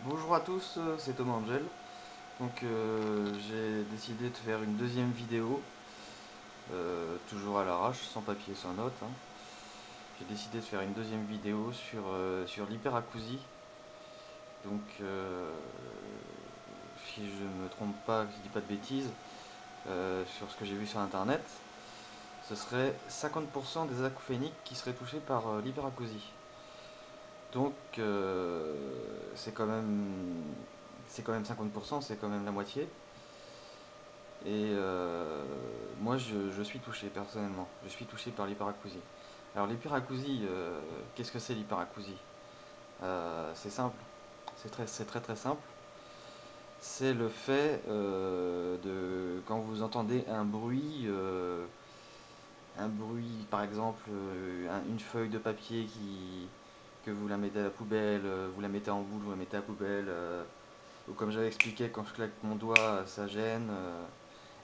Bonjour à tous, c'est Thomas Angel. Donc j'ai décidé de faire une deuxième vidéo, toujours à l'arrache, sans papier, sans notes, hein. J'ai décidé de faire une deuxième vidéo sur l'hyperacousie. Donc si je ne me trompe pas, que je dis pas de bêtises, sur ce que j'ai vu sur internet, ce serait 50% des acouphéniques qui seraient touchés par l'hyperacousie. Donc c'est quand même 50%, c'est quand même la moitié. Et moi, je suis touché personnellement. Je suis touché par l'hyperacousie. Alors, l'hyperacousie, qu'est-ce que c'est l'hyperacousie? C'est simple. C'est très très simple. C'est le fait de quand vous entendez un bruit, par exemple, une feuille de papier que vous la mettez à la poubelle, vous la mettez en boule, vous la mettez à la poubelle, ou comme j'avais expliqué, quand je claque mon doigt, ça gêne.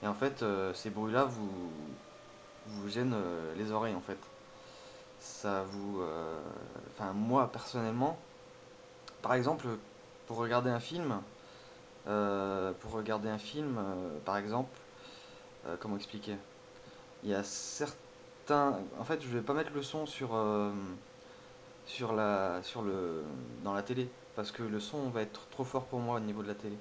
Et en fait, ces bruits-là vous gênent les oreilles en fait. Ça vous. Enfin, moi personnellement, par exemple, pour regarder un film, par exemple, comment expliquer? Il y a certains. En fait, je vais pas mettre le son dans la télé parce que le son va être trop fort pour moi au niveau de la télé.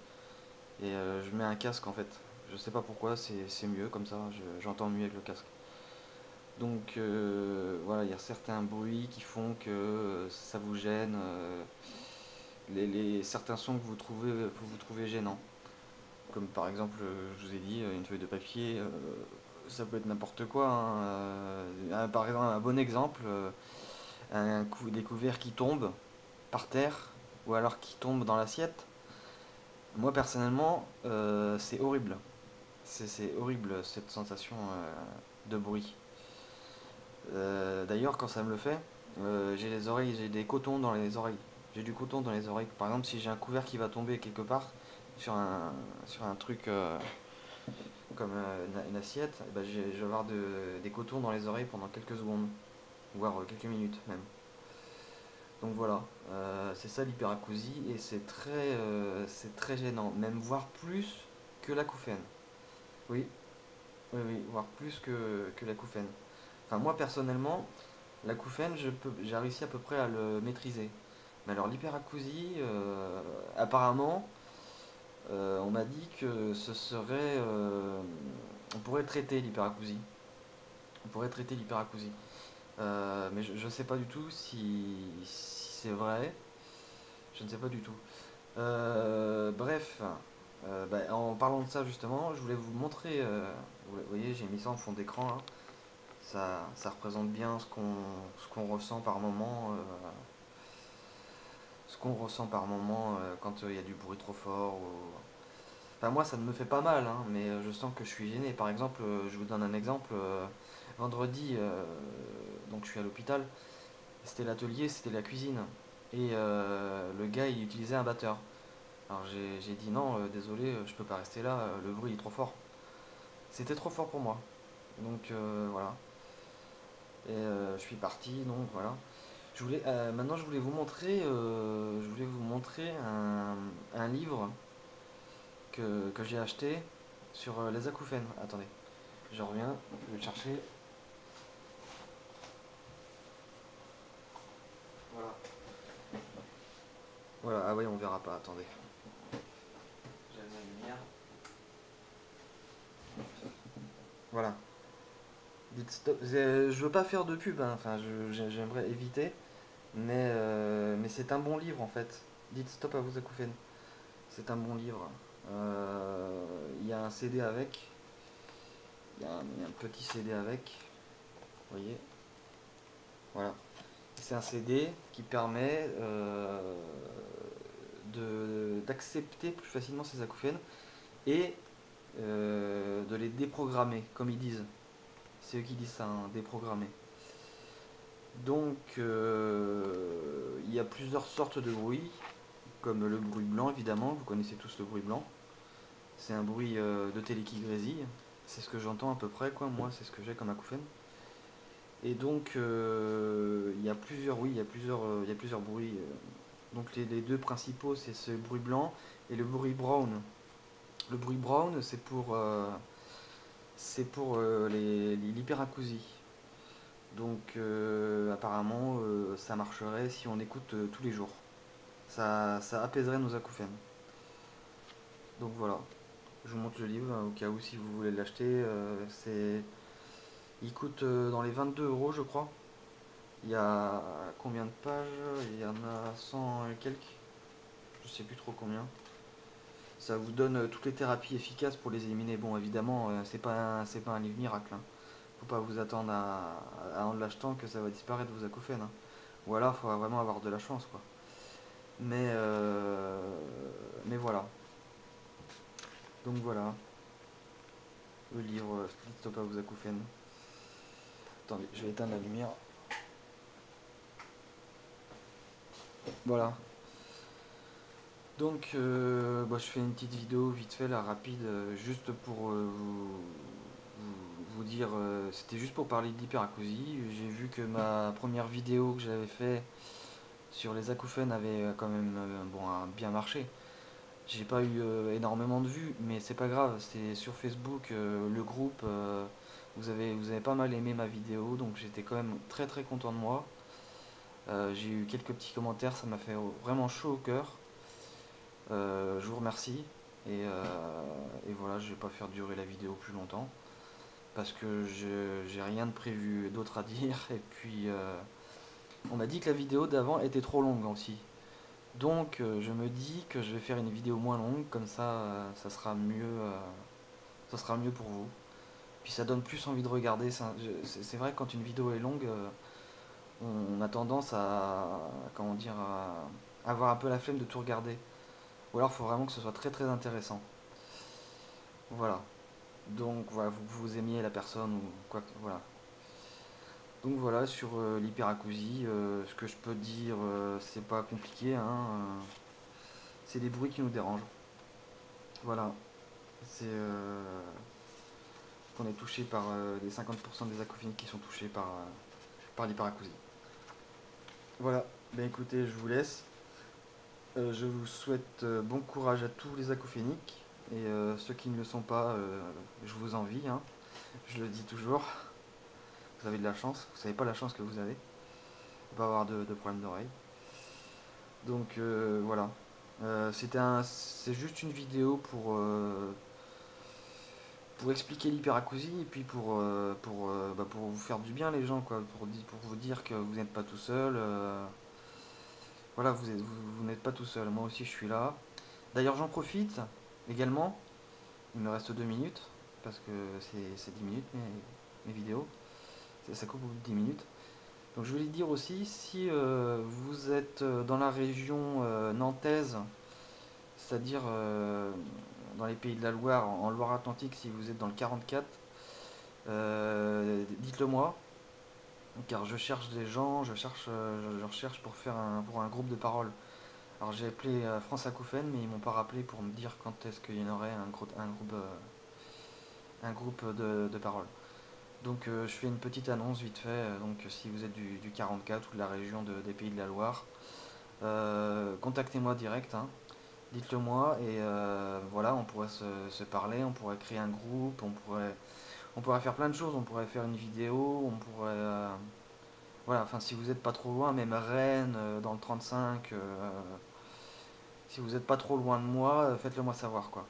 Et je mets un casque en fait. Je sais pas pourquoi, c'est mieux comme ça, j'entends mieux avec le casque. Donc voilà, il y a certains bruits qui font que ça vous gêne, certains sons que vous trouvez gênants. Comme par exemple, je vous ai dit, une feuille de papier, ça peut être n'importe quoi, hein. Par exemple, un bon exemple, des couverts qui tombent par terre ou alors qui tombent dans l'assiette. Moi personnellement, c'est horrible. C'est horrible cette sensation de bruit. D'ailleurs, quand ça me le fait, j'ai les oreilles, j'ai des cotons dans les oreilles. J'ai du coton dans les oreilles. Par exemple, si j'ai un couvert qui va tomber quelque part sur un, sur un truc comme une assiette, eh ben, je vais avoir des cotons dans les oreilles pendant quelques secondes, voire quelques minutes même. Donc voilà, c'est ça l'hyperacousie et c'est très gênant, même voire plus que l'acouphène. Oui, oui, oui, voire plus que l'acouphène. Enfin, moi personnellement, l'acouphène, j'ai réussi à peu près à le maîtriser. Mais alors l'hyperacousie, apparemment, on m'a dit que ce serait, on pourrait traiter l'hyperacousie. On pourrait traiter l'hyperacousie. Mais je ne sais pas du tout si c'est vrai. Je ne sais pas du tout. Bref, bah, en parlant de ça justement, je voulais vous montrer. Vous voyez, j'ai mis ça en fond d'écran là. Ça représente bien ce qu'on ressent par moment. Ce qu'on ressent par moment quand il y a du bruit trop fort. Enfin, moi, ça ne me fait pas mal, hein, mais je sens que je suis gêné. Par exemple, je vous donne un exemple. Vendredi, donc je suis à l'hôpital. C'était l'atelier, c'était la cuisine. Et le gars, il utilisait un batteur. Alors j'ai dit non, désolé, je peux pas rester là, le bruit est trop fort. C'était trop fort pour moi. Donc voilà. Et je suis parti, donc voilà. Maintenant, je voulais vous montrer un livre que j'ai acheté sur les acouphènes. Attendez, je reviens, je vais le chercher. Voilà. Voilà, ah oui, on verra pas, attendez. J'allume la lumière. Voilà. Dites stop. Je veux pas faire de pub, hein, enfin, j'aimerais éviter. Mais c'est un bon livre en fait. Dites stop à vos acouphènes. C'est un bon livre. Il y a un CD avec. Il y a un petit CD avec. Vous voyez. Voilà. C'est un CD qui permet d'accepter plus facilement ces acouphènes et de les déprogrammer, comme ils disent. C'est eux qui disent ça, hein, déprogrammer. Donc, il y a plusieurs sortes de bruits, comme le bruit blanc évidemment, vous connaissez tous le bruit blanc. C'est un bruit de télé qui grésille. C'est ce que j'entends à peu près, quoi. Moi, c'est ce que j'ai comme acouphène. Et donc, il y a plusieurs, oui, il y a plusieurs bruits. Donc les deux principaux, c'est ce bruit blanc et le bruit brown. Le bruit brown, c'est pour l'hyperacousie. Donc apparemment, ça marcherait si on écoute tous les jours. Ça apaiserait nos acouphènes. Donc voilà, je vous montre le livre au cas où si vous voulez l'acheter. Il coûte dans les 22 € je crois. Il y a combien de pages? Il y en a 100 et quelques. Je sais plus trop combien. Ça vous donne toutes les thérapies efficaces pour les éliminer. Bon, évidemment, c'est pas un livre miracle, hein. Faut pas vous attendre en l'achetant que ça va disparaître vos acouphènes, hein. Ou alors, il faudra vraiment avoir de la chance, quoi. Mais, euh, mais voilà. Donc voilà, le livre Stop à vos acouphènes. Attendez, je vais éteindre la lumière. Voilà. Donc, je fais une petite vidéo vite fait, là, rapide, juste pour vous dire, c'était juste pour parler d'hyperacousie. J'ai vu que ma première vidéo que j'avais fait sur les acouphènes avait quand même bien marché. J'ai pas eu énormément de vues, mais c'est pas grave. C'est sur Facebook, le groupe, vous avez pas mal aimé ma vidéo, donc j'étais quand même très très content de moi. J'ai eu quelques petits commentaires, ça m'a fait vraiment chaud au cœur. Je vous remercie. Et voilà, je vais pas faire durer la vidéo plus longtemps parce que j'ai rien de prévu d'autre à dire. Et puis, on m'a dit que la vidéo d'avant était trop longue aussi. Donc, je me dis que je vais faire une vidéo moins longue, comme ça, ça sera mieux pour vous. Puis ça donne plus envie de regarder. C'est vrai que quand une vidéo est longue, on a tendance comment dire, à avoir un peu la flemme de tout regarder. Ou alors, il faut vraiment que ce soit très très intéressant. Voilà. Donc voilà, vous aimiez la personne ou quoi que voilà. Donc voilà, sur l'hyperacousie, ce que je peux dire, c'est pas compliqué, hein, c'est les bruits qui nous dérangent. Voilà. C'est qu'on est touché par les 50% des acophoniques qui sont touchés par l'hyperacousie. Voilà, ben écoutez, je vous laisse. Je vous souhaite bon courage à tous les acophoniques. Et ceux qui ne le sont pas, je vous envie, hein. Je le dis toujours. Vous avez de la chance. Vous savez pas la chance que vous avez de pas avoir de problème d'oreille. Donc voilà. C'est juste une vidéo pour expliquer l'hyperacousie et puis pour vous faire du bien les gens, quoi, pour vous dire que vous n'êtes pas tout seul. Voilà, vous n'êtes pas tout seul. Moi aussi je suis là. D'ailleurs j'en profite également. Il me reste 2 minutes parce que c'est 10 minutes mes vidéos. Ça coupe au bout de 10 minutes. Donc je voulais dire aussi, si vous êtes dans la région nantaise, c'est-à-dire dans les pays de la Loire, en Loire-Atlantique, si vous êtes dans le 44, dites-le moi, car je cherche des gens, je recherche pour faire pour un groupe de parole. Alors j'ai appelé France Acouphène, mais ils m'ont pas rappelé pour me dire quand est-ce qu'il y en aurait un groupe de parole. Donc je fais une petite annonce vite fait, donc si vous êtes du 44 ou de la région des Pays de la Loire, contactez-moi direct, hein. Dites-le moi et voilà, on pourrait se parler, on pourrait créer un groupe, on pourrait faire plein de choses, on pourrait faire une vidéo, on pourrait... voilà, enfin si vous n'êtes pas trop loin, même Rennes, dans le 35, si vous n'êtes pas trop loin de moi, faites-le moi savoir, quoi.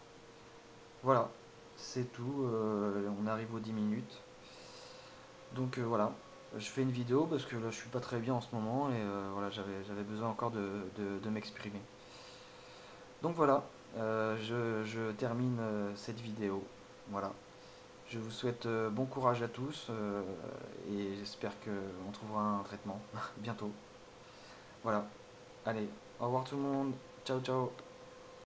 Voilà, c'est tout, on arrive aux 10 minutes. Donc voilà, je fais une vidéo parce que là je suis pas très bien en ce moment et voilà, j'avais besoin encore de m'exprimer. Donc voilà, je termine cette vidéo. Voilà. Je vous souhaite bon courage à tous et j'espère qu'on trouvera un traitement bientôt. Voilà. Allez, au revoir tout le monde. Ciao ciao.